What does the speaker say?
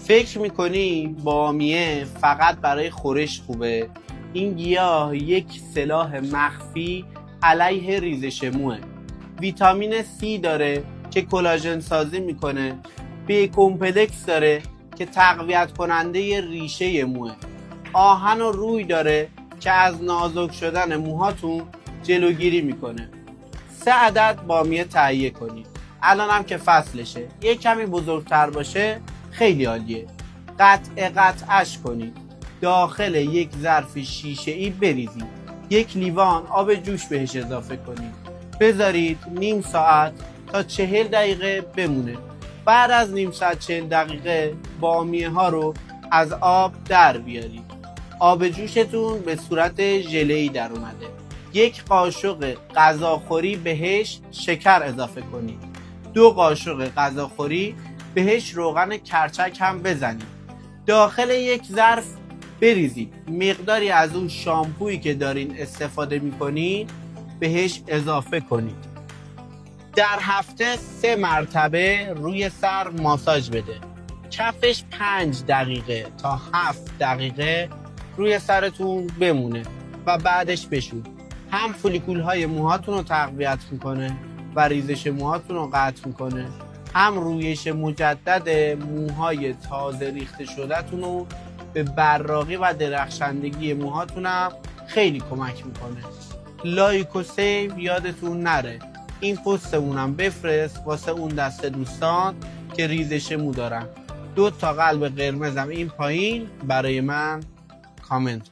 فکر میکنی بامیه فقط برای خورش خوبه؟ این گیاه یک سلاح مخفی علیه ریزش موه. ویتامین C داره که کلاژن سازی میکنه. بی کمپلکس داره که تقویت کننده ریشه موه. آهن و روی داره که از نازک شدن موهاتون جلوگیری میکنه. 3 عدد بامیه تهیه کنید. الان هم که فصلشه، یه کمی بزرگتر باشه خیلی عالیه. قطعش کنید. داخل یک ظرف شیشه‌ای بریزید. 1 لیوان آب جوش بهش اضافه کنید. بذارید نیم ساعت تا 40 دقیقه بمونه. بعد از نیم ساعت 40 دقیقه بامیه ها رو از آب در بیارید. آب جوشتون به صورت ژله‌ای در اومده. 1 قاشق غذاخوری بهش شکر اضافه کنید. 2 قاشق غذاخوری بهش روغن کرچک هم بزنید. داخل یک ظرف بریزید. مقداری از اون شامپویی که دارین استفاده میکنید بهش اضافه کنید. در هفته 3 مرتبه روی سر ماساژ بده. کفش 5 دقیقه تا 7 دقیقه روی سرتون بمونه و بعدش بشور. هم فولیکول های موهاتون رو تقویت میکنه و ریزش موهاتون رو قطع میکنه، هم رویش مجدد موهای تازه ریخته شدهتون رو به براقی و درخشندگی موهاتون هم خیلی کمک میکنه. لایک و سیو یادتون نره. این پستمونم بفرست واسه اون دست دوستان که ریزش مو دارن. 2 تا قلب قرمزم این پایین برای من کامنت